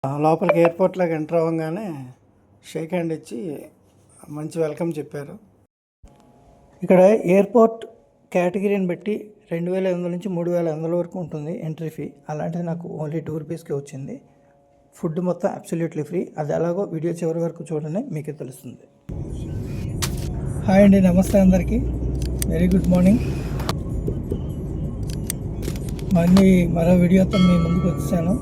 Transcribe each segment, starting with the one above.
లోపలికి ఎయిర్పోర్ట్లోకి ఎంటర్ అవ్వగానే shake hand ఇచ్చి మంచి వెల్కమ్ చెప్పారు. ఇక్కడ ఎయిర్పోర్ట్ కేటగిరీని బట్టి 2,500 నుంచి 3,500 వరకు ఉంటుంది ఎంట్రీ ఫీ. అలాంటిది నాకు ఓన్లీ 2 రూపీస్కే వచ్చింది. ఫుడ్ మొత్తం అబ్సల్యూట్లీ ఫ్రీ. అది ఎలాగో వీడియో చివరి వరకు చూడండి, మీకే తెలుస్తుంది. హాయ్ అండి, నమస్తే అందరికీ. Very good morning. మళ్ళీ మరో వీడియోతో మీ ముందుకు వచ్చాను.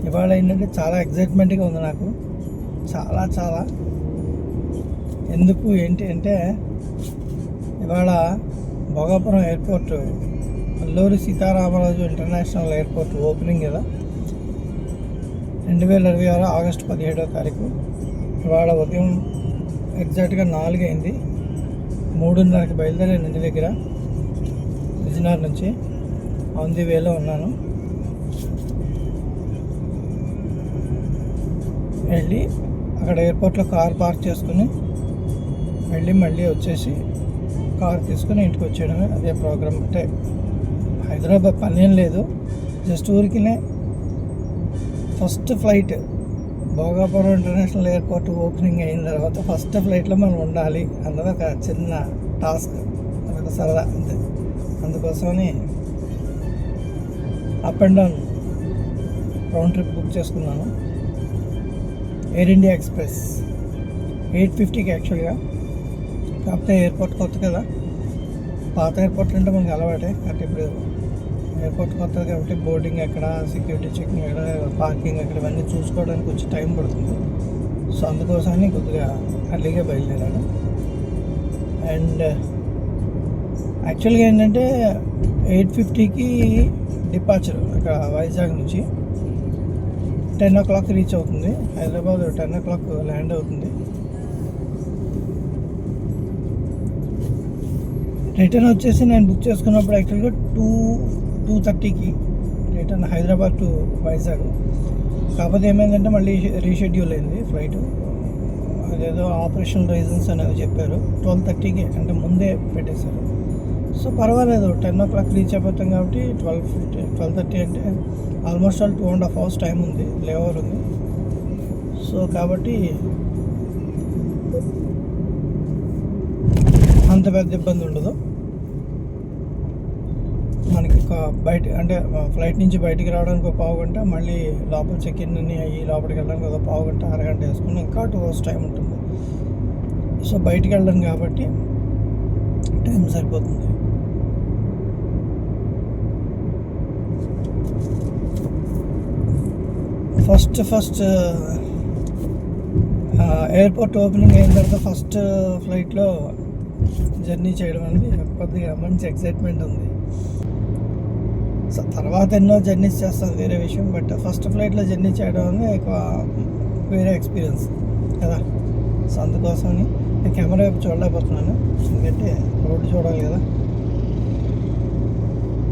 ఇవాళ ఏంటంటే చాలా ఎగ్జైట్మెంట్గా ఉంది నాకు, చాలా ఎందుకు ఏంటి అంటే ఇవాళ Bhogapuram airport, Alluri Sitaramaraju international airport opening కదా, 2026 ఆగస్టు 17వ తారీఖు. ఇవాళ ఉదయం ఎగ్జాక్ట్గా 4 అయింది. 3:30కి బయలుదేరాను ఇంటి దగ్గర, విజయనగరం నుంచి. ఆన్ ది వేలో ఉన్నాను. వెళ్ళి అక్కడ ఎయిర్పోర్ట్లో కార్ పార్క్ చేసుకుని మళ్ళీ వచ్చేసి కార్ తీసుకుని ఇంటికి వచ్చేయడమే. అదే ప్రోగ్రామ్. అంటే హైదరాబాద్ పనేం లేదు, జస్ట్ ఊరికినే first flight Bhogapuram international airport opening అయిన తర్వాత ఫస్ట్ ఫ్లైట్లో మనం ఉండాలి అన్నది ఒక చిన్న టాస్క్, అదొక సరదా అంతే. అందుకోసమని up and down round trip book చేసుకున్నాను. ఎయిర్ ఇండియా ఎక్స్ప్రెస్ 8:50కి యాక్చువల్గా. కాకపోతే ఎయిర్పోర్ట్ కొత్త కదా, పాత ఎయిర్పోర్ట్ అంటే మనకు అలవాటే. కాబట్టి ఇప్పుడు ఎయిర్పోర్ట్ కొత్తది కాబట్టి బోర్డింగ్ ఎక్కడ, సెక్యూరిటీ చెకింగ్ ఎక్కడ, పార్కింగ్ ఎక్కడ, ఇవన్నీ చూసుకోవడానికి కొంచెం టైం పడుతుంది. సో అందుకోసమని కొద్దిగా అర్లీగా బయలుదేరాను. అండ్ యాక్చువల్గా ఏంటంటే 8:50కి డిపార్చర్ అక్కడ వైజాగ్ నుంచి. 10 o'clock రీచ్ అవుతుంది. హైదరాబాద్ 10 o'clock ల్యాండ్ అవుతుంది. రిటర్న్ వచ్చేసి నేను బుక్ చేసుకున్నప్పుడు యాక్చువల్గా 2:30కి రిటర్న్ హైదరాబాద్ టు వైజాగ్. కాకపోతే ఏమైందంటే మళ్ళీ రీషెడ్యూల్ అయింది ఫ్లైట్. అదేదో ఆపరేషనల్ రీజన్స్ అనేవి చెప్పారు. 12:30కి అంటే ముందే పెట్టేశారు. సో పర్వాలేదు, 10 o'clock రీచ్ అయిపోతాం కాబట్టి 12:30 అంటే ఆల్మోస్ట్ 2.5 hours టైం ఉంది, లేఓవర్ ఉంది. సో కాబట్టి అంత పెద్ద ఇబ్బంది ఉండదు మనకి. బయట అంటే ఫ్లైట్ నుంచి బయటికి రావడానికి ఒక పావు గంట, మళ్ళీ లోపల చెక్ ఇన్ అని అయ్యి లోపలికి వెళ్ళడానికి ఒక పావు గంట, అరగంట వేసుకుని ఇంకా 2 hours టైం ఉంటుంది. సో బయటికి వెళ్ళడం కాబట్టి టైం సరిపోతుంది. ఫస్ట్ ఎయిర్పోర్ట్ ఓపెనింగ్ అయిన తర్వాత ఫస్ట్ ఫ్లైట్లో జర్నీ చేయడం అనేది కొద్దిగా మంచి ఎక్సైట్మెంట్ ఉంది. సో తర్వాత ఎన్నో జర్నీస్ చేస్తాను, వేరే విషయం. బట్ ఫస్ట్ ఫ్లైట్లో జర్నీ చేయడం అనేది ఒక వేరే ఎక్స్పీరియన్స్ కదా. సో అందుకోసమని నేను కెమెరా వైపు చూడలేకపోతున్నాను, ఎందుకంటే రోడ్డు చూడాలి కదా.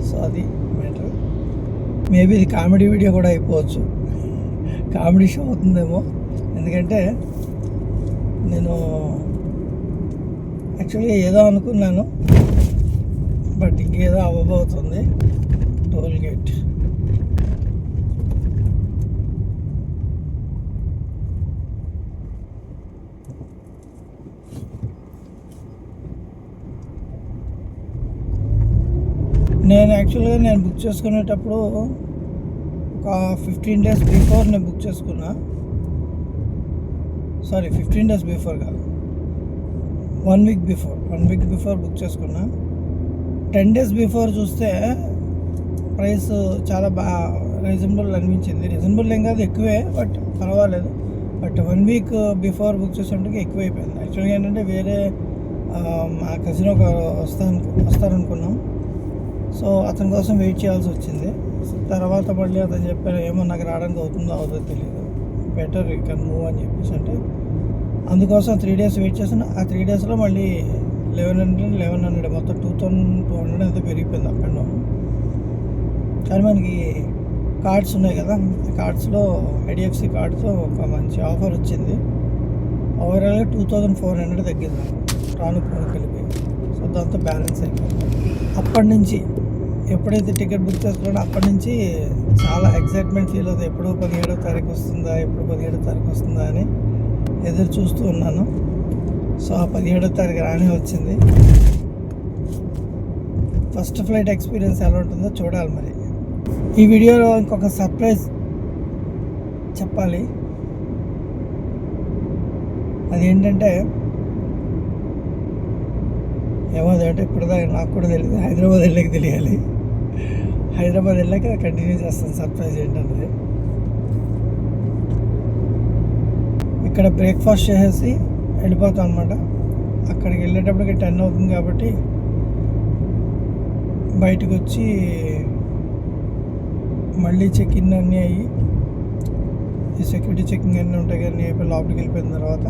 సో అది మ్యాటర్. మేబీ ఇది కామెడీ వీడియో కూడా అయిపోవచ్చు, కామెడీ షో అవుతుందేమో. ఎందుకంటే నేను యాక్చువల్గా ఏదో అనుకున్నాను, బట్ ఇంకేదో అవ్వబోతుంది. టోల్ గేట్ నేను బుక్ చేసుకునేటప్పుడు ఒక 15 days బిఫోర్ నేను బుక్ చేసుకున్నా. సారీ, 15 days బిఫోర్ కాదు, 1 week బిఫోర్ బుక్ చేసుకున్నా. 10 days బిఫోర్ చూస్తే ప్రైస్ చాలా రీజనబుల్ అనిపించింది. రీజనబుల్ ఏం కాదు, ఎక్కువే, బట్ పర్వాలేదు. బట్ 1 week బిఫోర్ బుక్ చేసేటప్పటికి ఎక్కువ అయిపోయింది. యాక్చువల్గా ఏంటంటే వేరే మా కజిన్ ఒక వస్తారనుకున్నాం. సో అతని కోసం వెయిట్ చేయాల్సి వచ్చింది. తర్వాత మళ్ళీ అతను చెప్పారు, ఏమో నాకు రావడానికి అవుతుందో తెలియదు, బెటర్ యూ కెన్ మూవ్ అని చెప్పేసి. అంటే అందుకోసం 3 days వెయిట్ చేసిన. ఆ 3 daysలో మళ్ళీ 1100 మొత్తం 2200 అయితే పెరిగిపోయింది అప్ అండ్ డౌన్. కానీ మనకి కార్డ్స్ ఉన్నాయి కదా, కార్డ్స్లో IDFC కార్డ్తో ఒక మంచి ఆఫర్ వచ్చింది. ఓవరాల్గా 2400 తగ్గింది రాను కలిపి. సో దాంతో బ్యాలెన్స్ అయిపోయింది. అప్పటి నుంచి ఎప్పుడైతే టికెట్ బుక్ చేసుకున్నాడో అప్పటి నుంచి చాలా ఎక్సైట్మెంట్ ఫీల్ అవుతుంది. ఎప్పుడు 17వ తారీఖు వస్తుందా, ఎప్పుడు 17వ తారీఖు వస్తుందా అని ఎదురు చూస్తూ ఉన్నాను. సో ఆ 17వ తారీఖు రానే వచ్చింది. ఫస్ట్ ఫ్లైట్ ఎక్స్పీరియన్స్ ఎలా ఉంటుందో చూడాలి. మరి ఈ వీడియోలో ఇంకొక సర్ప్రైజ్ చెప్పాలి. అదేంటంటే ఏమోదంటే ఇప్పటిదాకా నాకు కూడా తెలియదు. హైదరాబాద్ వెళ్ళాక తెలియాలి. హైదరాబాద్ వెళ్ళాక కంటిన్యూ చేస్తాను సర్ప్రైజ్ ఏంటన్నది. ఇక్కడ బ్రేక్ఫాస్ట్ చేసేసి వెళ్ళిపోతాం అనమాట. అక్కడికి వెళ్ళేటప్పటికి 10 అవుతుంది కాబట్టి బయటకు వచ్చి మళ్ళీ చెక్-ఇన్ అన్నీ అయ్యి ఈ సెక్యూరిటీ చెకింగ్ అన్నీ ఉంటాయి కానీ అయిపోయి లోపలికి వెళ్ళిపోయిన తర్వాత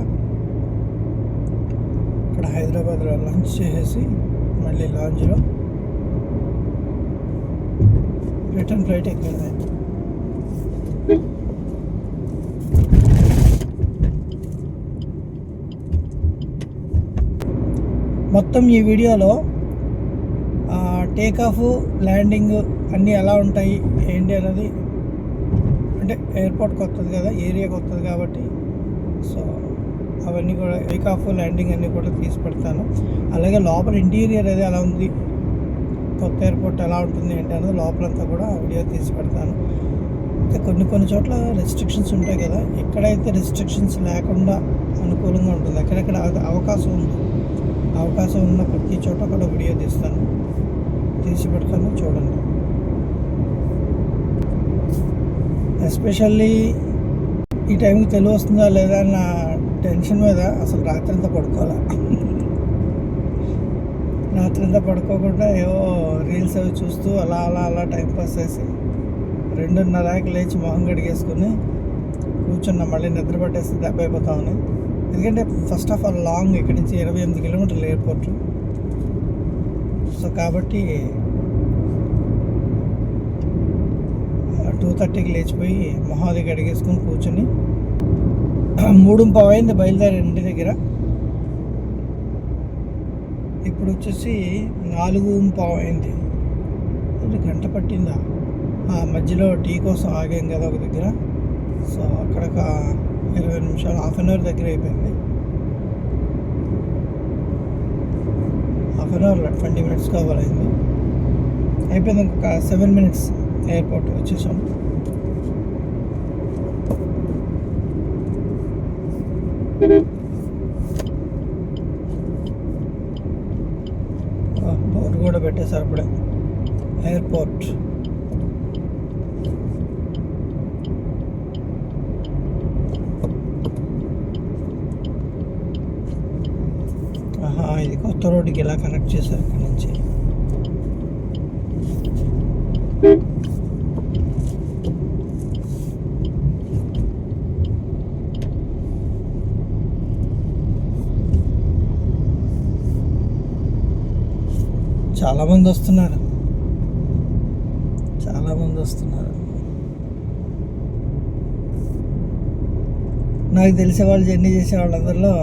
ఇక్కడ హైదరాబాద్లో లంచ్ చేసేసి మళ్ళీ లాంజ్లో రిటర్న్ ఫ్లైట్ ఎక్కింది. మొత్తం ఈ వీడియోలో టేక్ ఆఫ్, ల్యాండింగ్ అన్నీ ఎలా ఉంటాయి ఏంటి అన్నది, అంటే ఎయిర్పోర్ట్ కొత్తది కదా, ఏరియా కొత్తది కాబట్టి సో అవన్నీ కూడా టేక్ ఆఫ్, ల్యాండింగ్ అన్నీ కూడా తీసి పెడతాను. అలాగే లోపల ఇంటీరియర్ అది ఎలా ఉంది, కొత్త ఎయిర్పోర్ట్ ఎలా ఉంటుంది ఏంటి అన్నది లోపలంతా కూడా వీడియో తీసి పెడతాను. కొన్ని చోట్ల రెస్ట్రిక్షన్స్ ఉంటాయి కదా, ఎక్కడైతే రెస్ట్రిక్షన్స్ లేకుండా అనుకూలంగా ఉంటుంది, ఎక్కడెక్కడ అవకాశం ఉన్న ప్రతి చోట కూడా వీడియో తీసి పెడతాను, చూడండి. ఎస్పెషల్లీ ఈ టైంకి తెలివి వస్తుందా లేదా అన్న టెన్షన్ మీద అసలు రాత్రంతా పడుకోకుండా ఏవో రీల్స్ అవి చూస్తూ అలా టైంపాస్ చేసి 2:30కి లేచి మొహం గడిగేసుకుని కూర్చున్నా. మళ్ళీ నిద్ర పట్టేసి దెబ్బ అయిపోతామని. ఎందుకంటే ఫస్ట్ ఆఫ్ ఆల్ లాంగ్, ఇక్కడి నుంచి 28 కిలోమీటర్లు ఎయిర్పోర్ట్. సో కాబట్టి 2:30కి లేచిపోయి మొహాది గడిగేసుకుని కూర్చొని 3:15 అయింది బయలుదేరి ఇంటి దగ్గర. ఇప్పుడు వచ్చేసి 4:15 అయింది. గంట పట్టిందా? మధ్యలో టీ కోసం ఆగాం కదా ఒక దగ్గర. సో అక్కడ 20 నిమిషాలు, హాఫ్ అన్ అవర్ దగ్గర అయిపోయింది. హాఫ్ అన్ అవర్ 20 మినిట్స్ కావాలైంది. అయిపోయింది. ఇంకొక 7 మినిట్స్ ఎయిర్పోర్ట్ వచ్చేసాం. బోర్డు కూడా పెట్టేశారు అప్పుడే, ఎయిర్పోర్ట్. ఇది కొత్త రోడ్డుకి ఇలా కనెక్ట్ చేశారు ఇక్కడ నుంచి. చాలామంది వస్తున్నారు. నాకు తెలిసే వాళ్ళు, జర్నీ చేసే వాళ్ళందరిలో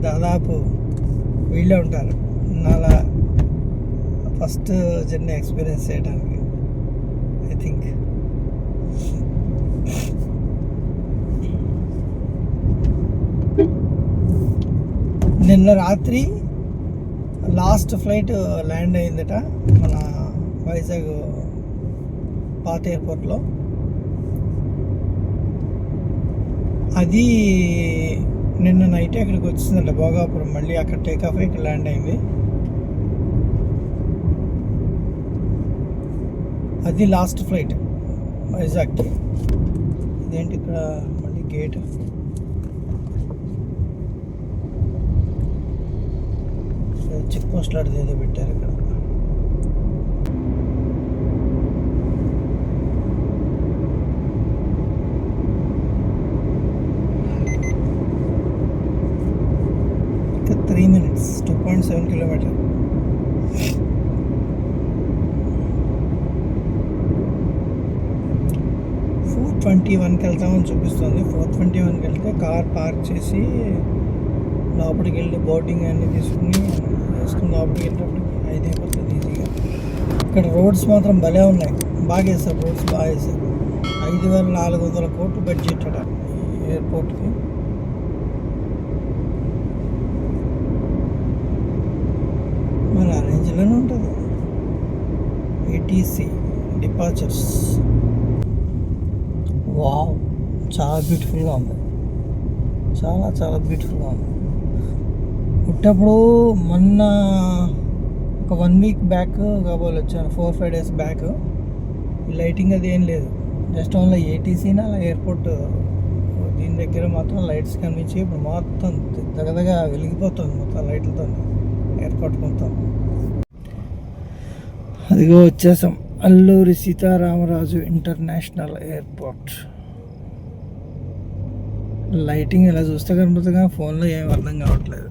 దాదాపు వీళ్ళే ఉంటారు నాలా ఫస్ట్ జర్నీ ఎక్స్పీరియన్స్ చేయడానికి. ఐ థింక్ నిన్న రాత్రి లాస్ట్ ఫ్లైట్ ల్యాండ్ అయిందట మన వైజాగ్ పాత ఎయిర్పోర్ట్లో. అది నిన్న నైట్ అక్కడికి వచ్చిందంట, భోగాపురం. మళ్ళీ అక్కడ టేక్ ఆఫ్ ఇక్కడ ల్యాండ్ అయింది. అది లాస్ట్ ఫ్లైట్ వైజాగ్కి. ఇదేంటి ఇక్కడ మళ్ళీ గేట్? చెక్ పోస్ట్ లాంటిది ఏదో పెట్టారు ఇక్కడ. ఇంకా 3 minutes, 2.7 kilometers. .21కి వెళ్తామని చూపిస్తుంది. 4:21కి వెళ్తే కార్ పార్క్ చేసి లోపలికి వెళ్ళి బోర్డింగ్ అన్నీ తీసుకుని లోపలికి వెళ్ళేటప్పటికి 5 అయిపోతుంది ఈజీగా. ఇక్కడ రోడ్స్ మాత్రం భలే ఉన్నాయి, బాగా వేస్తారు, రోడ్స్ బాగా వేస్తారు. 5,400 కోట్లు బడ్జెట్ అట ఎయిర్పోర్ట్కి. మరి ఆ రేంజ్లోనే ఉంటుంది. ATC departures. వావ్, చాలా బ్యూటిఫుల్గా ఉంది, చాలా చాలా బ్యూటిఫుల్గా ఉంది. పుట్టినప్పుడు మొన్న ఒక 1 వీక్ బ్యాక్ కాబోలు వచ్చాను, 4-5 డేస్ బ్యాక్. ఈ లైటింగ్ అది ఏం లేదు, జస్ట్ ఓన్లీ ఏటీసీనా అలా ఎయిర్పోర్ట్ దీని దగ్గర మాత్రం లైట్స్ కనిపించి ఇప్పుడు మొత్తం దగ్గరగా వెలిగిపోతుంది మొత్తం లైట్లతో ఎయిర్పోర్ట్ మొత్తం. అదిగో వచ్చేసాం, Alluri Sitaramaraju international airport. Lighting ఇలా చూస్తే కనపడుతుంది కానీ ఫోన్లో ఏం అర్థం కావట్లేదు,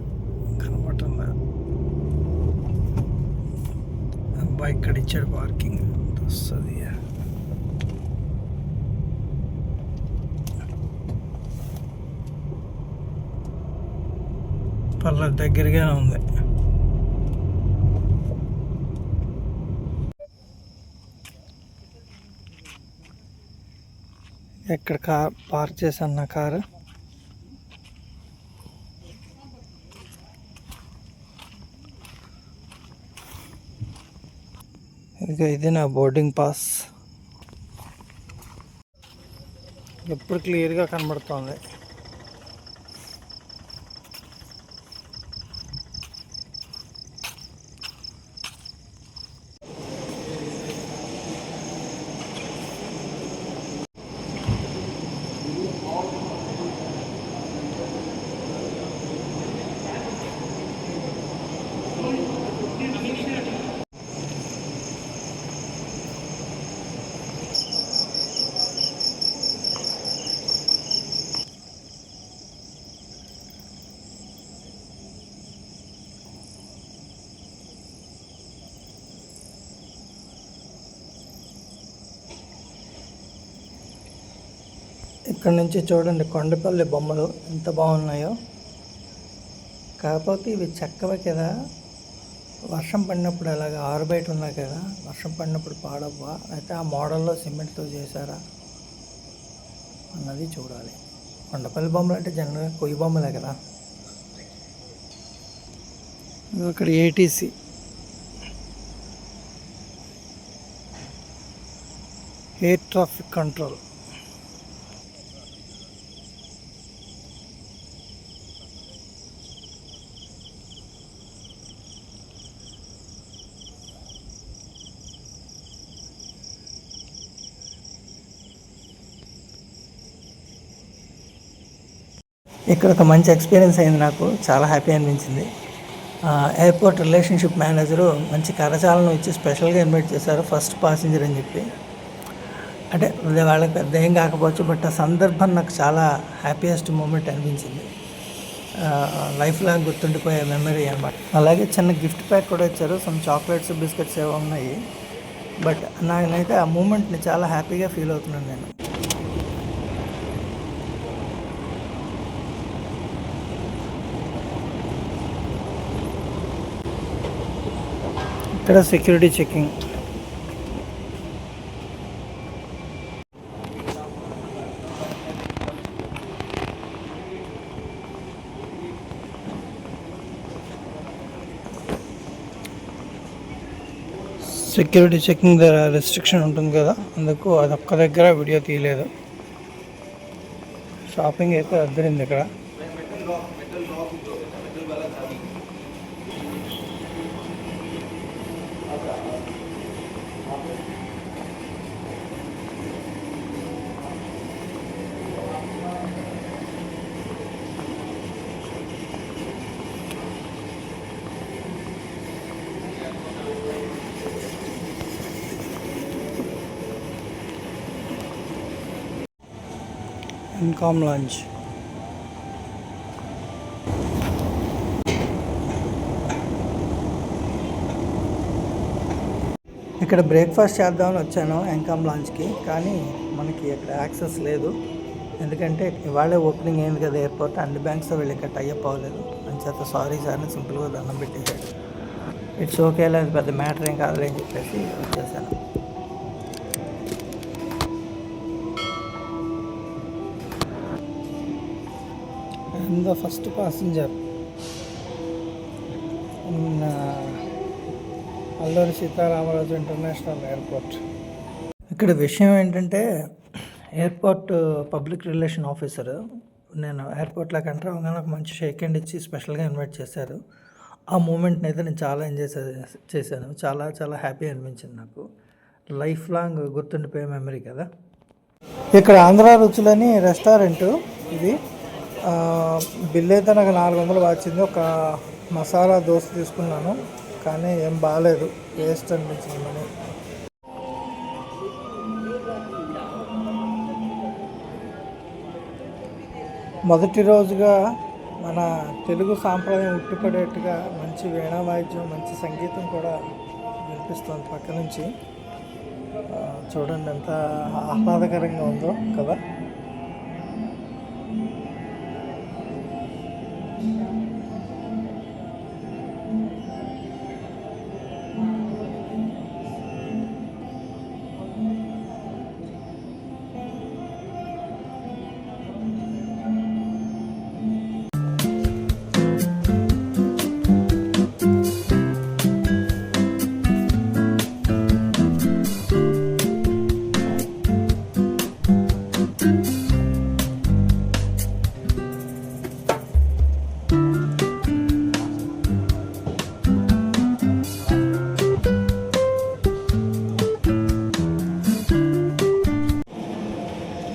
కనపడటం లేదు. అబ్బాయి ఇక్కడ ఇచ్చాడు పార్కింగ్ వస్తుంది. పర్లేదు, దగ్గరగానే ఉంది. ఎక్కడ కార్ పార్క్ చేశాను నా కారు. ఇది నా బోర్డింగ్ పాస్. ఎప్పుడు క్లియర్గా కనబడుతుంది. ఇక్కడ నుంచి చూడండి కొండపల్లి బొమ్మలు ఎంత బాగున్నాయో. కాకపోతే ఇవి చెక్కవే కదా, వర్షం పడినప్పుడు అలాగా ఆరుబయట ఉన్నాయి కదా, వర్షం పడినప్పుడు పాడవ్వా అయితే ఆ మోడల్లో సిమెంట్తో చేశారా అన్నది చూడాలి. కొండపల్లి బొమ్మలు అంటే జనరల్గా కొయ్యి బొమ్మలే కదా. ఇక్కడ ఏటీసీ ఎయిర్ ట్రాఫిక్ కంట్రోల్. ఇక్కడ ఒక మంచి ఎక్స్పీరియన్స్ అయింది, నాకు చాలా హ్యాపీ అనిపించింది. ఎయిర్పోర్ట్ రిలేషన్షిప్ మేనేజరు మంచి కరచాలను ఇచ్చి స్పెషల్గా ఇన్వైట్ చేశారు ఫస్ట్ పాసింజర్ అని చెప్పి. అంటే వాళ్ళకి పెద్ద ఏం కాకపోవచ్చు, బట్ ఆ సందర్భం నాకు చాలా హ్యాపీయెస్ట్ మూమెంట్ అనిపించింది. లైఫ్ లాంగ్ గుర్తుండిపోయే మెమరీ అనమాట. అలాగే చిన్న గిఫ్ట్ ప్యాక్ కూడా ఇచ్చారు, సమ్ చాక్లెట్స్ బిస్కెట్స్ ఏవో ఉన్నాయి. బట్ నాకైతే ఆ మూమెంట్ని చాలా హ్యాపీగా ఫీల్ అవుతున్నాను నేను. ఇక్కడ సెక్యూరిటీ చెకింగ్. సెక్యూరిటీ చెకింగ్ దగ్గర రెస్ట్రిక్షన్ ఉంటుంది కదా, అందుకు అదొక్క దగ్గర వీడియో తీయలేదు. షాపింగ్ అయితే అద్దరింది ఇక్కడ. ఇన్కామ్ లాంచ్. ఇక్కడ బ్రేక్ఫాస్ట్ చేద్దామని వచ్చాను ఇన్కామ్ లాంచ్కి, కానీ మనకి ఇక్కడ యాక్సెస్ లేదు. ఎందుకంటే ఇవాళే ఓపెనింగ్ అయింది కదా ఎయిర్పోర్ట్, అన్ని బ్యాంక్స్తో వెళ్ళి ఇక్కడ టైఅప్ అవ్వలేదు అని చేత సారీ సార్ అని సింపుల్గా దండం పెట్టేశాడు. ఇట్స్ ఓకే, లేదు పెద్ద మ్యాటర్ ఏం కాదులే అని చెప్పేసి వచ్చేసాను. And the first passenger in Alluri Sitaramaraju international airport. ఇక్కడ విషయం ఏంటంటే ఎయిర్పోర్ట్ పబ్లిక్ రిలేషన్ ఆఫీసర్ నేను ఎయిర్పోర్ట్లోకి ఎంటర్ అవ్వగానే నాకు మంచి షేక్ హ్యాండ్ ఇచ్చి స్పెషల్గా ఇన్వైట్ చేశారు. ఆ మూమెంట్ని అయితే నేను చాలా ఎంజాయ్ చేశాను. చాలా చాలా హ్యాపీ అనిపించింది నాకు. లైఫ్ లాంగ్ గుర్తుండిపోయే మెమరీ కదా. ఇక్కడ ఆంధ్ర రుచులని రెస్టారెంట్ ఇది. బిల్ అయితే నాకు 400 వచ్చింది. ఒక మసాలా దోశ తీసుకున్నాను, కానీ ఏం బాగాలేదు, వేస్ట్ అనిపించింది మనీ. మొదటి రోజుగా మన తెలుగు సాంప్రదాయం ఉట్టిపడేట్టుగా మంచి వీణా వాయిద్యం, మంచి సంగీతం కూడా వినిపిస్తుంది పక్క నుంచి. చూడండి ఎంత ఆహ్లాదకరంగా ఉందో కదా.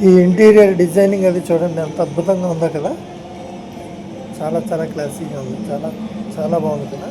ఈ ఇంటీరియర్ డిజైనింగ్ అది చూడండి ఎంత అద్భుతంగా ఉందో కదా. చాలా చాలా క్లాసీగా ఉంది, చాలా చాలా బాగుంది కదా.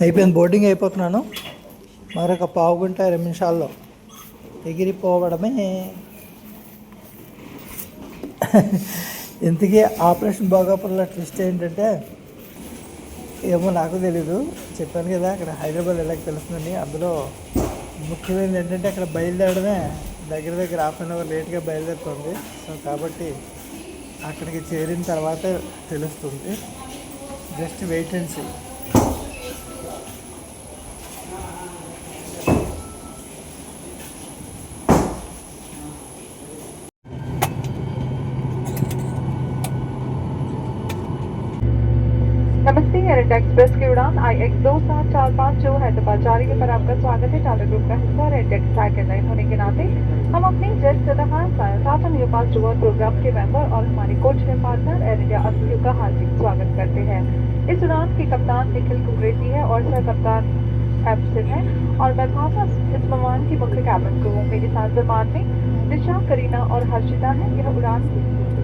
అయిపోయింది, బోర్డింగ్ అయిపోతున్నాను. మరొక పావు గంట 20 నిమిషాల్లో ఎగిరిపోవడమే. ఇంతకీ ఆపరేషన్ భోగాపురంలో ట్విస్ట్ ఏంటంటే ఏమో నాకు తెలీదు. చెప్పాను కదా అక్కడ హైదరాబాద్ ఎలా తెలుస్తుందని. అందులో ముఖ్యమైనది ఏంటంటే అక్కడ బయలుదేరడమే దగ్గర దగ్గర 1/2 అవర్ లేట్గా బయలుదేరుతుంది. సో కాబట్టి అక్కడికి చేరిన తర్వాత తెలుస్తుంది. Just wait and see. नमस्ते, एयर इंडिया एक्सप्रेस की उड़ान IX2745 हैदराबाद जा रही है पर आपका स्वागत है। टाटा ग्रुप का हिस्सा और एयर ट्रैक एयरलाइन होने के नाते हम अपने जेट साथ न्यू फास्ट वर्ल्ड प्रोग्राम के मेंबर और हमारे कोच के पार्टनर एयर इंडिया अस्क्यू का हार्दिक स्वागत करते हैं। इस उड़ान के कप्तान निखिल कुकरेती है और सह कप्तान एप्सिन है और मैं भावना इस विमान की मुख्य कैबिन क्रू हूँ। मेरे साथ विमान में दिशा, करीना और हर्षिता है। यह उड़ान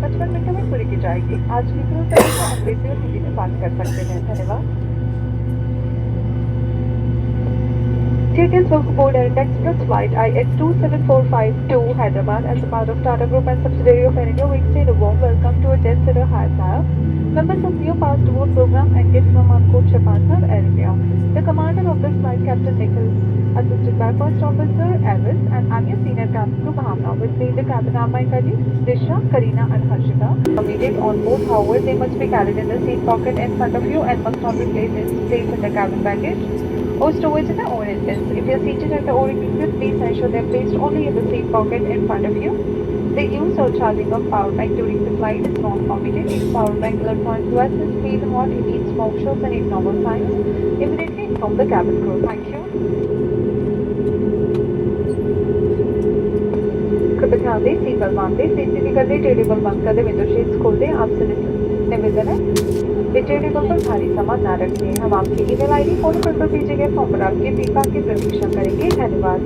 55 मिनटों में पूरी की जाएगी। आज की क्रू सर्विस को अंग्रेजी और हिंदी में बात कर सकते हैं। धन्यवाद। Details welcome aboard Air India Express flight IX27452 Hyderabad as a part of Tata Group and subsidiary of Air India. We extend a warm welcome to our Jet Setter Hyderabad, members of New Fast World program and guests from our coach partner Air India. The commander of this flight, Captain Nikhil, assisted by First Officer Elvis, and I'm your senior cabin crew Bhavna. With me in the cabin are my colleagues Disha, Kareena and Harshita. Immediate on board, however, they must be carried in the seat pocket in front of you and must not be placed in the cabin baggage or storage in the orange bins. If you are seated at the orange exit, please ensure they are placed only in the seat pocket in front of you. The use or charging of power bank during the flight is not permitted. If power bank electronic devices feel hot, heat, smoke shows and abnormal signs, immediately inform the cabin crew. Thank you. कृपया ध्यान दें, seat belt बांध दें, seat निकल दे, टेढ़ी belt बंद कर दे, window shades खोल दें। आपसे निवेदन है, टेबल पर भारी सामान न रखें। हम आपकी ईमेल आईडी फोन नंबर पर भेजे गए फॉर्म पर आपके फीडबैक की प्रतीक्षा करेंगे। धन्यवाद।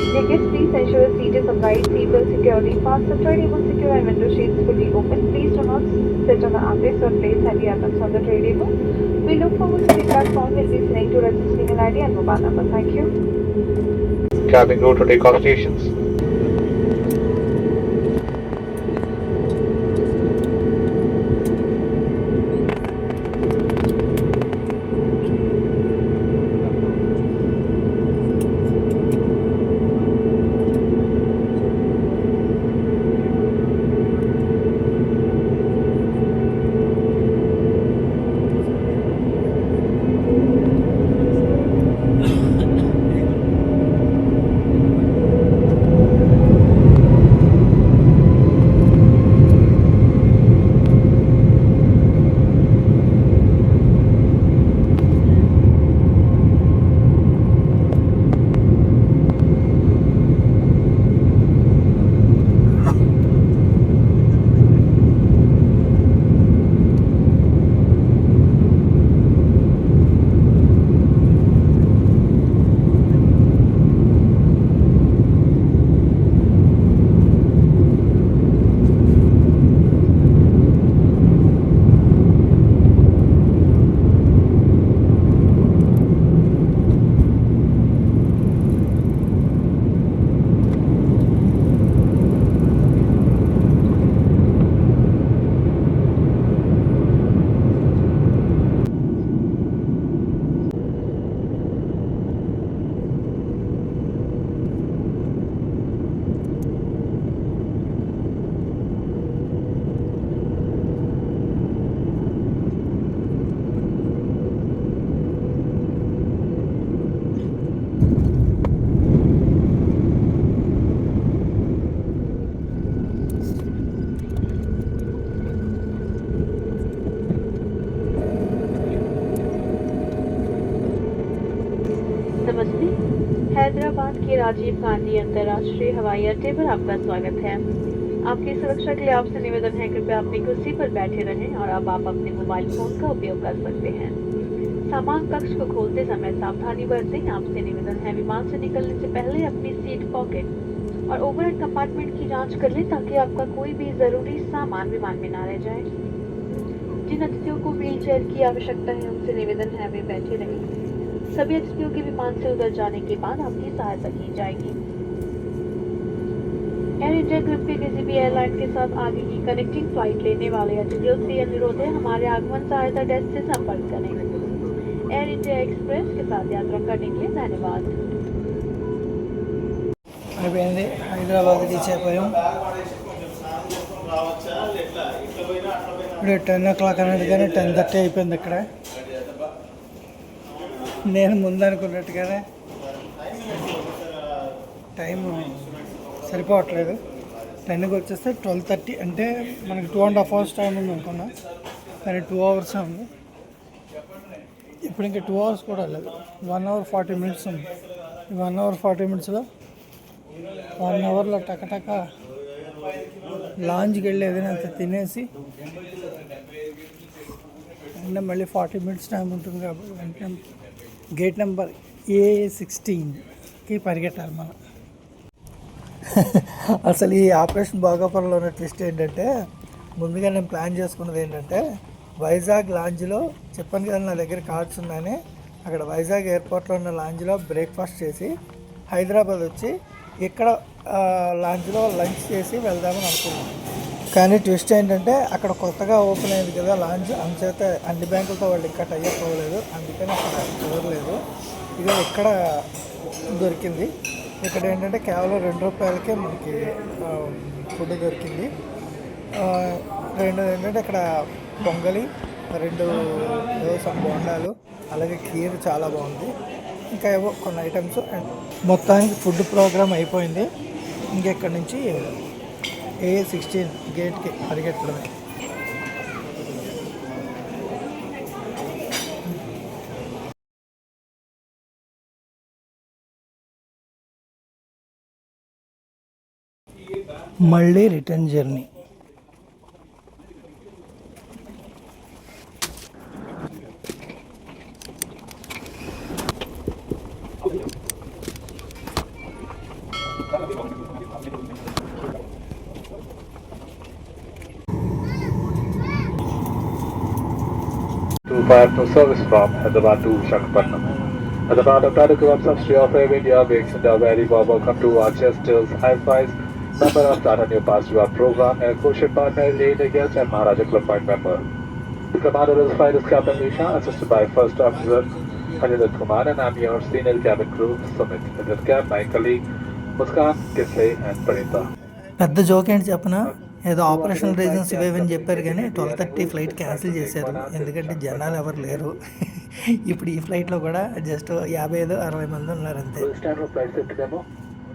Dear guests, please ensure the seat is upright, seatbelt securely fastened, turntable secure and window shades fully open. Please do not sit on the armrest or place heavy items on the tray table. We look forward to the platform. We'll be sending to register email ID and mobile number. Thank you. Cabin crew to take off stations. नमस्ते। हैदराबाद के राजीव गांधी अंतर्राष्ट्रीय हवाई अड्डे पर आपका स्वागत है। आपकी सुरक्षा के लिए आपसे निवेदन है, कृपया अपनी कुर्सी पर बैठे रहें और अब आप अपने मोबाइल फोन का उपयोग कर सकते हैं। सामान कक्ष को खोलते समय सावधानी बरतें। आपसे निवेदन है, विमान से निकलने से पहले अपनी सीट पॉकेट और ओवरहेड कंपार्टमेंट की जांच कर लें ताकि आपका कोई भी जरूरी सामान विमान में ना रह जाए। जिन अतिथियों को व्हील चेयर की आवश्यकता है उनसे निवेदन है वे बैठे रहें। सभी अतिथियों के विमान से उतर जाने के बाद आपकी सहायता की जाएगी। एयर इंडिया ग्रुप के किसी भी एयरलाइन के साथ आगे की कनेक्टिंग फ्लाइट लेने वाले अतिथियों से अनुरोध है, हमारे आगमन सहायता डेस्क से संपर्क करें। एयर इंडिया एक्सप्रेस के साथ यात्रा करने के लिए धन्यवाद। అయిపోయింది, హైదరాబాద్ రీచ్ అయిపోయాం. ఇప్పుడు 10 o'clock అన్నది కానీ 10:30 అయిపోయింది. ఇక్కడ నేను ముందు అనుకున్నట్టుగానే టైం సరిపోవట్లేదు. 10కి వచ్చేస్తే 12:30, అంటే మనకి 2.5 hours టైం ఉంది అనుకున్నా, కానీ 2 hours ఉంది. ఇప్పుడు ఇంకా 2 hours కూడా లేదు, 1 hour 40 minutes ఉంది. ఈ 1 hour 40 minutesలో 1 hourలో టకటక లాంజ్కి వెళ్ళి ఏదైనా అంత తినేసి అంటే మళ్ళీ 40 minutes టైం ఉంటుంది కాబట్టి వెంటనే గేట్ నెంబర్ A16కి పరిగెట్టాలి మనం. అసలు ఈ ఆపరేషన్ భోగాపురంలో ఉన్న ట్విస్ట్ ఏంటంటే, ముందుగా నేను ప్లాన్ చేసుకున్నది ఏంటంటే, వైజాగ్ లాంజ్లో చెప్పాను కదా నా దగ్గర కార్డ్స్ ఉన్నాయని, అక్కడ వైజాగ్ ఎయిర్పోర్ట్లో ఉన్న లాంజ్లో బ్రేక్ఫాస్ట్ చేసి హైదరాబాద్ వచ్చి ఇక్కడ లాంజ్లో లంచ్ చేసి వెళ్దామని అనుకున్నాను. కానీ ట్విస్ట్ ఏంటంటే, అక్కడ కొత్తగా ఓపెన్ అయింది కదా లాంజ్, అందుచేత అన్ని బ్యాంకులతో వాళ్ళు ఇంకా టైఅప్ అవ్వలేదు, అందుకని అక్కడ కుదరలేదు. ఇక ఇక్కడ దొరికింది. ఇక్కడ ఏంటంటే కేవలం ₹2 మనకి ఫుడ్ దొరికింది. ఏంటంటే ఇక్కడ పొంగలి, 2 బోండాలు, అలాగే ఖీర్ చాలా బాగుంది, ఇంకా ఏవో కొన్ని ఐటమ్స్. అండ్ మొత్తానికి ఫుడ్ ప్రోగ్రామ్ అయిపోయింది. ఇంకెక్కడి నుంచి A16 గేట్కి పరిగెట్టడమే. మళ్ళీ return journey. 252 service from Hyderabad to Visakhapatnam. At the Bharat Tata Group subsidiary of Air India, we extend a very warm welcome to our Chester's High-Fives, member of Tata New Pass Reward Program, and associate partner Lane Guest and Maharaja Club Point member. The commander of the flight is Captain Nisha, assisted by First Officer Anil Kumar, and I'm your senior cabin crew, Sumit. In this cab, my colleague Muskan, Kisley, and Pranita. పెద్ద joke ఏంటి చెప్పనా, ఏదో operational reasons ఇవేవని చెప్పారు కానీ 12:30 flight cancel చేశారు ఎందుకంటే జనాలు ఎవరు లేరు. ఇప్పుడు ఈ ఫ్లైట్లో కూడా జస్ట్ 55-60 మంది ఉన్నారు అంతే. Stand for flight safety demo.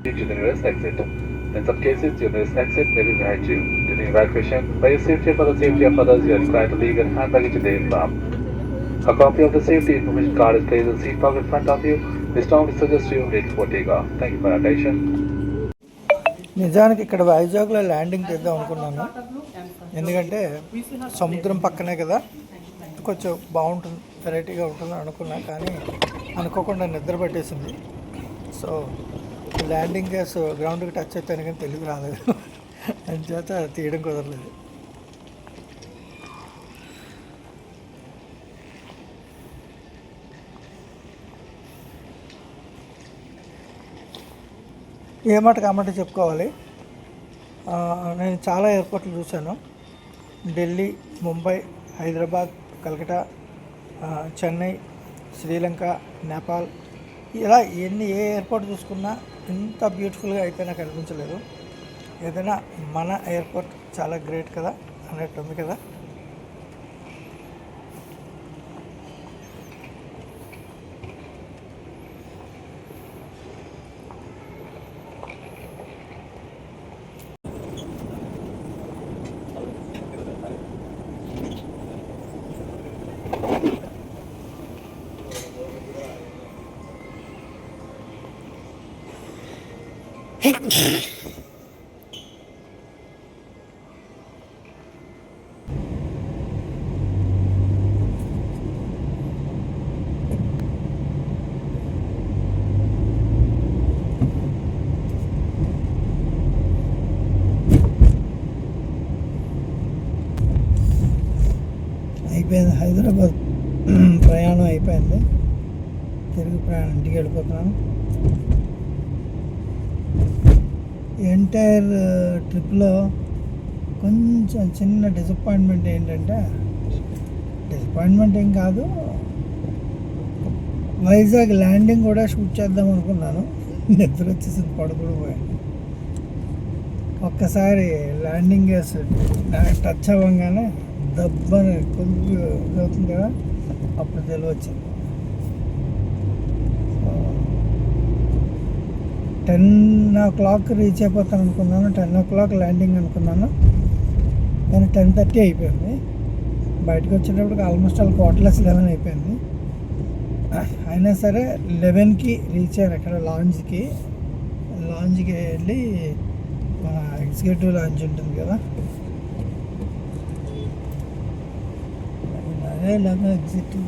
To the nearest exit. In some cases, your nearest exit may be behind you. During evacuation, by your safety and for the safety of others, you are required to leave your hand baggage in the aircraft. A copy of the safety information card is placed in the seat pocket in front of you. We strongly suggest you ready for takeoff. Thank you for your attention. నిజానికి ఇక్కడ వైజాగ్లో landing చేద్దాం అనుకున్నాను, ఎందుకంటే సముద్రం పక్కనే కదా, కొంచెం బాగుంటుంది, వెరైటీగా ఉంటుంది అనుకున్నా. కానీ అనుకోకుండా నిద్ర పట్టేసింది. సో ల్యాండింగ్ గ్యాస్ గ్రౌండ్కి టచ్ అవుతాను కానీ తెలివి రాలేదు, అందుచేత తీయడం కుదరలేదు. ఏ మాట కామాట చెప్పుకోవాలి. నేను చాలా ఎయిర్పోర్ట్లు చూశాను, ఢిల్లీ, ముంబై, హైదరాబాద్, కలకటా, చెన్నై, శ్రీలంక, నేపాల్, ఇలా ఏ ఎయిర్పోర్ట్ చూసుకున్నా ఇంత బ్యూటిఫుల్గా అయితే నాకు అనిపించలేదు. ఏదైనా మన ఎయిర్పోర్ట్ చాలా గ్రేట్ కదా అన్నట్టు ఉంది కదా. అయిపోయింది, హైదరాబాద్ ప్రయాణం అయిపోయింది, తిరిగి ప్రయాణం ఇంటికి వెళ్ళిపోతున్నాను. ఎంటైర్ ట్రిప్లో కొంచెం చిన్న డిసప్పాయింట్మెంట్ ఏంటంటే, డిసప్పాయింట్మెంట్ ఏం కాదు, వైజాగ్ ల్యాండింగ్ కూడా షూట్ చేద్దాం అనుకున్నాను, నిద్ర వచ్చేసింది, పడుకుని పోయాను. ఒక్కసారి ల్యాండింగ్ చేసి టచ్ అవ్వగానే దబ్బని కొద్ది అవుతుంది కదా, అప్పుడు తెలివి వచ్చింది. 10 o'clock రీచ్ అయిపోతాను అనుకున్నాను, 10 o'clock ల్యాండింగ్ అనుకున్నాను, కానీ 10:30 అయిపోయింది. బయటకు వచ్చేటప్పటికి ఆల్మోస్ట్ 11:15 అయిపోయింది. అయినా సరే 11కి రీచ్ అయ్యాను అక్కడ లాంజ్కి వెళ్ళి, మన ఎగ్జిక్యూటివ్ లాంజ్ ఉంటుంది కదా, అదేలాగా ఎగ్జిక్యూటివ్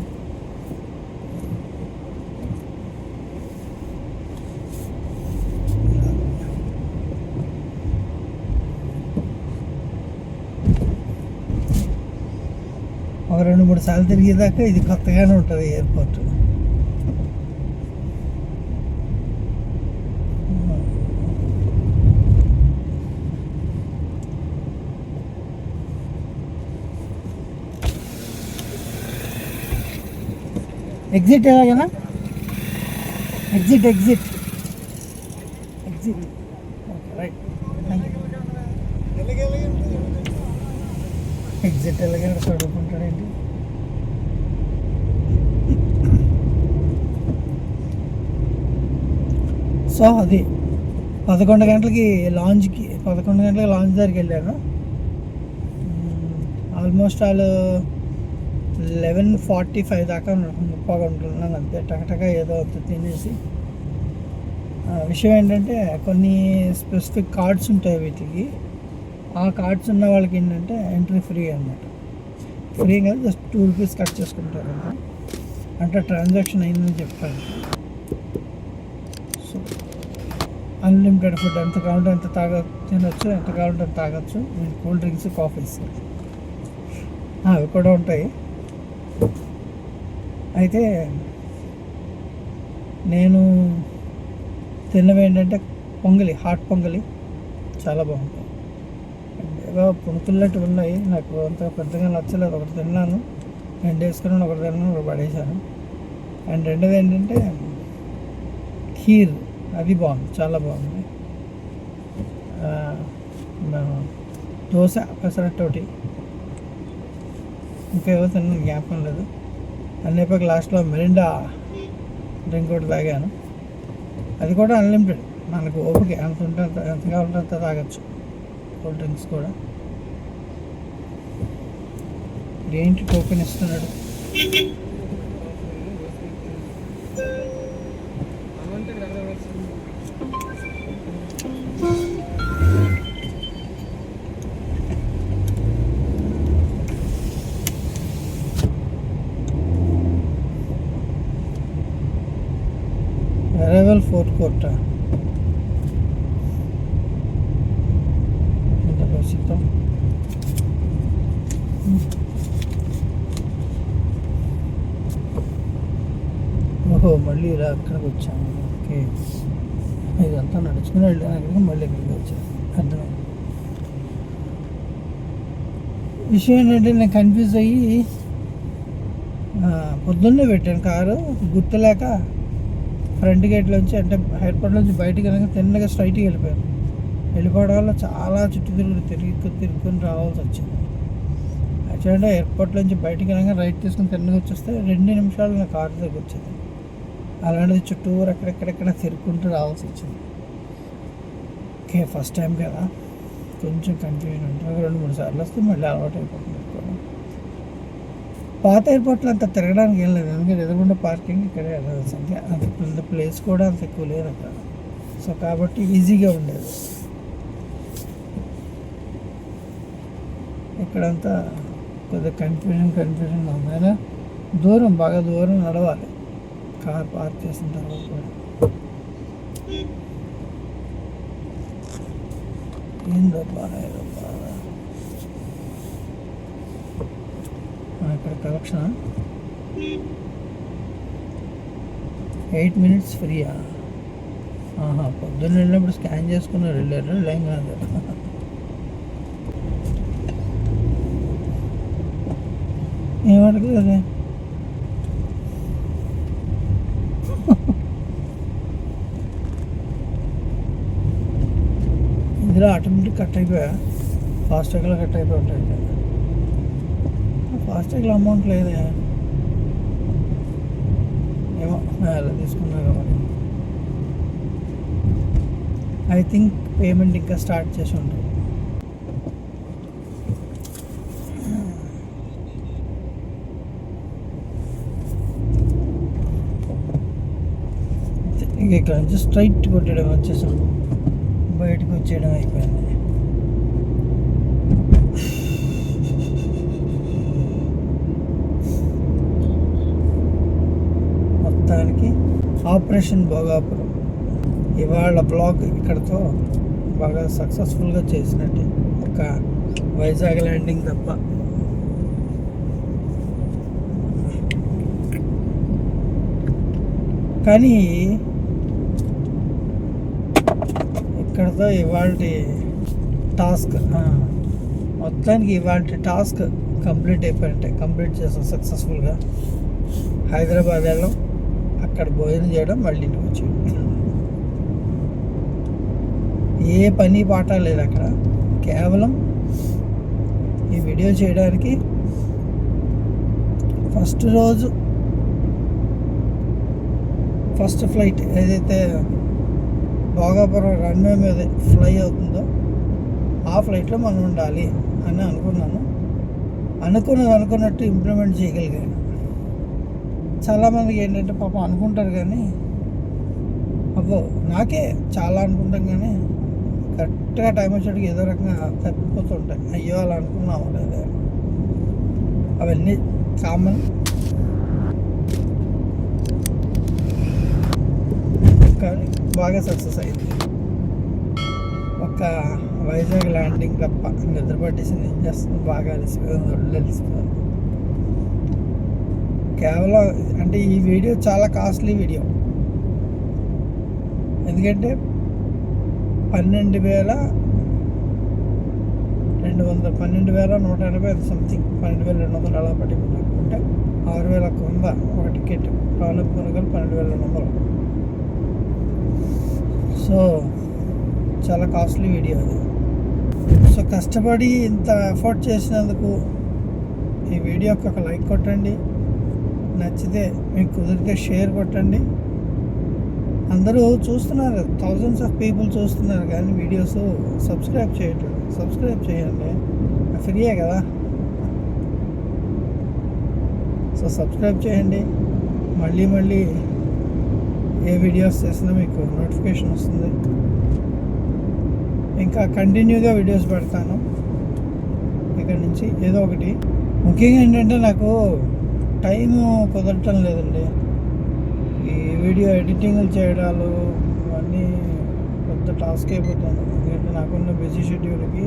ఒక 2-3 సార్లు తిరిగేదాకా ఇది కొత్తగానే ఉంటుంది ఎయిర్పోర్ట్. ఎగ్జిట్ ఎలాగైనా exit okay right, thank you. Exit ఎలాగైనా చదువుకుంటాడేంటి. సో అది 11 గంటలకి లాంజ్ దగ్గరికి వెళ్ళాను. ఆల్మోస్ట్ 11:45 దాకా ముప్పగా ఉంటున్నాను అంతే, టకటక ఏదో తినేసి. విషయం ఏంటంటే, కొన్ని స్పెసిఫిక్ కార్డ్స్ ఉంటాయి వీటికి, ఆ కార్డ్స్ ఉన్న వాళ్ళకి ఏంటంటే ఎంట్రీ ఫ్రీ అనమాట. ఫ్రీ కాదు, జస్ట్ 2 రూపీస్ కట్ చేసుకుంటారు అంటే ట్రాన్సాక్షన్ అయిందని చెప్పారు. సో అన్లిమిటెడ్ ఫుడ్, ఎంత కావాలంటే ఎంత తినొచ్చు, ఎంత కావాలంటే అంత తాగొచ్చు. కూల్ డ్రింక్స్, కాఫీస్ అవి కూడా ఉంటాయి. అయితే నేను తిన్నవి ఏంటంటే పొంగలి, హాట్ పొంగలి చాలా బాగుంటుంది. ఏదో పుణుకున్నట్టు ఉన్నాయి, నాకు అంత పెద్దగా నచ్చలేదు. ఒకటి తిన్నాను, 2 వేసుకున్నాను, ఒకటి తిన్నాను, ఒకటి పడేశాను. అండ్ రెండోది ఏంటంటే ఖీర్, అది బాగుంది, చాలా బాగుంది. దోశ పెసరట్టోటి, ఇంకా ఏవో తిన్నాను, జ్ఞాపకం లేదు. అన్నైపోయాక లాస్ట్లో మిరిండా డ్రింక్ ఒకటి తాగాను, అది కూడా అన్లిమిటెడ్. మనకు ఓపిక ఎంత ఉంటే ఎంత కావాలంటే అంత తాగొచ్చు, కూల్ డ్రింక్స్ కూడా. ఏంటి టోకెన్ ఇస్తున్నాడు? అరైవల్ ఫోర్త్ కోర్ట్ ఎంత ప్రస్తుతం. ఓహో, మళ్ళీ ఇలా అక్కడికి వచ్చాము. ఓకే, ఇదంతా నడుచుకుని వెళ్ళాను అక్కడికి, మళ్ళీ ఇక్కడికి వచ్చాను. అర్థమైంది. విషయం ఏంటంటే నేను కన్ఫ్యూజ్ అయ్యి పొద్దున్నే పెట్టాను కారు, గుర్తులేక ఫ్రంట్ గేట్లోంచి, అంటే ఎయిర్పోర్ట్ నుంచి బయటికి కనుక తిన్నగా స్ట్రైట్గా వెళ్ళిపోవడం వల్ల చాలా చుట్టూ తిరుగుకొని రావాల్సి వచ్చింది. యాక్చువల్గా ఎయిర్పోర్ట్ నుంచి బయటికి కనుక రైట్ తీసుకుని తిన్నగా వచ్చేస్తే 2 నిమిషాలు నా కారు దగ్గర వచ్చింది. అలాంటిది చుట్టూరు ఎక్కడెక్కడెక్కడ తిరుగుకుంటూ రావాల్సి వచ్చింది. ఓకే, ఫస్ట్ టైం కదా, కొంచెం కన్ఫ్యూజన్ ఉంటుంది. 2-3 సార్లు వస్తే మళ్ళీ అలవాటు అయిపోతుంది. పాత ఎయిర్పోర్ట్లో అంత తిరగడానికి ఏం లేదు, ఎందుకంటే ఎదురుగుండా పార్కింగ్, ఇక్కడే అంత ప్లేస్ కూడా అంత ఎక్కువ లేదు అక్కడ. సో కాబట్టి ఈజీగా ఉండేది. ఇక్కడంతా కొద్దిగా కన్ఫ్యూజన్ ఉంది. అయినా బాగా దూరం నడవాలి కార్ పార్క్ చేసిన తర్వాత కూడా. ఏందబ్బా ఇక్కడ కలెక్షన్ 8 minutes ఫ్రీయా? పొద్దున్న వెళ్ళినప్పుడు స్కాన్ చేసుకున్నారు, వెళ్ళారు, ఏం కాదు. ఏమడగలేదు. ఇందులో ఆటోమేటిక్ కట్ అయిపోయా, ఫాస్టాగ్లో కట్ అయిపోయి ఉంటాయి. ఫాస్టాగ్లో అమౌంట్ లేదే, ఏమో అలా తీసుకున్నా కాబట్టి. ఐ థింక్ పేమెంట్ ఇంకా స్టార్ట్ చేసి ఉంటుంది. ఇంక ఇక్కడ నుంచి స్ట్రైట్ కొట్టడం వచ్చేసాం, బయటకు వచ్చేయడం అయిపోయింది. మొత్తానికి ఆపరేషన్ భోగాపురం ఇవాళ బ్లాగ్ ఇక్కడతో బాగా సక్సెస్ఫుల్గా చేసినట్టే, ఒక వైజాగ్ ల్యాండింగ్ తప్ప. కానీ ఇక్కడతో ఇవాళ టాస్క్, మొత్తానికి ఇవాళ టాస్క్ కంప్లీట్ అయిపోయింటాయి. కంప్లీట్ చేసాం సక్సెస్ఫుల్గా. హైదరాబాద్ వెళ్ళడం, అక్కడ భోజనం చేయడం, మళ్ళీ ఇంటికి వచ్చేయడం. ఏ పని పాట లేదు అక్కడ, కేవలం ఈ వీడియో చేయడానికి. ఫస్ట్ రోజు ఫస్ట్ ఫ్లైట్ ఏదైతే భోగాపురం రన్వే మీద ఫ్లై అవుతుందో ఆ ఫ్లైట్లో మనం ఉండాలి అని అనుకున్నాను. అనుకున్నట్టు ఇంప్లిమెంట్ చేయగలిగాను. చాలామందికి ఏంటంటే పాపం అనుకుంటారు, కానీ అబ్బో నాకే చాలా అనుకుంటాం, కానీ కరెక్ట్గా టైం వచ్చేటికి ఏదో రకంగా తప్పిపోతుంటాయి. అయ్యో అలా అనుకున్నాము లేదా, అవన్నీ కామన్. కానీ బాగా సక్సెస్ అయింది. ఒక వైజాగ్ ల్యాండింగ్ తప్ప నిద్ర పట్టేసింది. ఏం చేస్తుంది, బాగా అలసిపోయింది, ఒళ్ళు అలసిపోయింది. కేవలం అంటే ఈ వీడియో చాలా కాస్ట్లీ వీడియో, ఎందుకంటే 12,180 సంథింగ్, 12,200 అలా పడింది నాకు. అంటే 6,100 ఒక టికెట్, రావులపాలెం కొనుగోలు 12,200. సో చాలా కాస్ట్లీ వీడియో అది. సో కష్టపడి ఇంత ఎఫర్ట్ చేసినందుకు ఈ వీడియోకి ఒక లైక్ కొట్టండి, నచ్చితే మీకు కుదిరితే షేర్ కొట్టండి. అందరూ చూస్తున్నారు, థౌజండ్స్ ఆఫ్ పీపుల్ చూస్తున్నారు, కానీ వీడియోస్ సబ్స్క్రైబ్ చేయట్లేదు. సబ్స్క్రైబ్ చేయండి, ఫ్రీయే కదా. సో సబ్స్క్రైబ్ చేయండి. మళ్ళీ ఏ వీడియోస్ చేసినా మీకు నోటిఫికేషన్ వస్తుంది. ఇంకా కంటిన్యూగా వీడియోస్ పెడతాను ఇక్కడ నుంచి, ఏదో ఒకటి. ముఖ్యంగా ఏంటంటే నాకు టైం కుదరటం లేదండి. ఈ వీడియో ఎడిటింగ్లు చేయడాలు ఇవన్నీ పెద్ద టాస్క్ అయిపోతుంది, ఎందుకంటే నాకున్న బిజీ షెడ్యూల్కి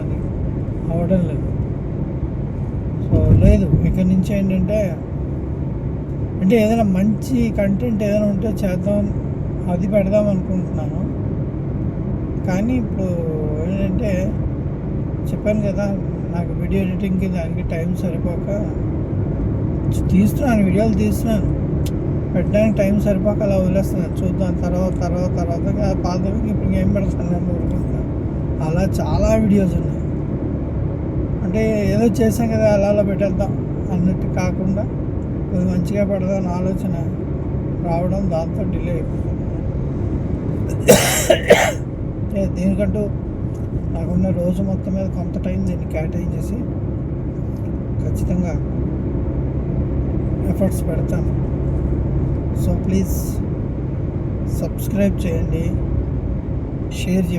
అది అవ్వడం లేదు. సో లేదు, ఇక్కడ నుంచి ఏంటంటే అంటే ఏదైనా మంచి కంటెంట్ ఏదైనా ఉంటే చేద్దాం, అది పెడదాం అనుకుంటున్నాను. కానీ ఇప్పుడు ఏంటంటే చెప్పాను కదా, నాకు వీడియో ఎడిటింగ్కి దానికి టైం సరిపోక వీడియోలు తీస్తున్నాను, పెట్టడానికి టైం సరిపోక అలా వదిలేస్తున్నాను. చూద్దాం తర్వాత పాతవి ఇప్పుడు ఏం పెడతాను నేను ఊరుకుంటున్నాను. అలా చాలా వీడియోస్ ఉన్నాయి. అంటే ఏదో చేసాం కదా అలా పెట్టేద్దాం అన్నట్టు కాకుండా కొద్ది మంచిగా పెడదాం ఆలోచన రావడం, దాంతో డిలే అయిపోతుంది. దీనికంటూ నాకున్న రోజు మొత్తం మీద కొంత టైం దీన్ని కేటాయించేసి ఖచ్చితంగా ఎఫర్ట్స్ పెడతాను. సో ప్లీజ్ సబ్స్క్రైబ్ చేయండి,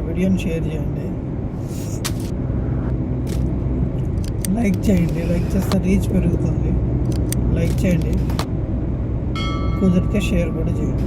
వీడియోని షేర్ చేయండి, లైక్ చేయండి. లైక్ చేస్తే రీచ్ పెరుగుతుంది. లైక్ చేయండి, కుదిరితే షేర్ కూడా చేయండి.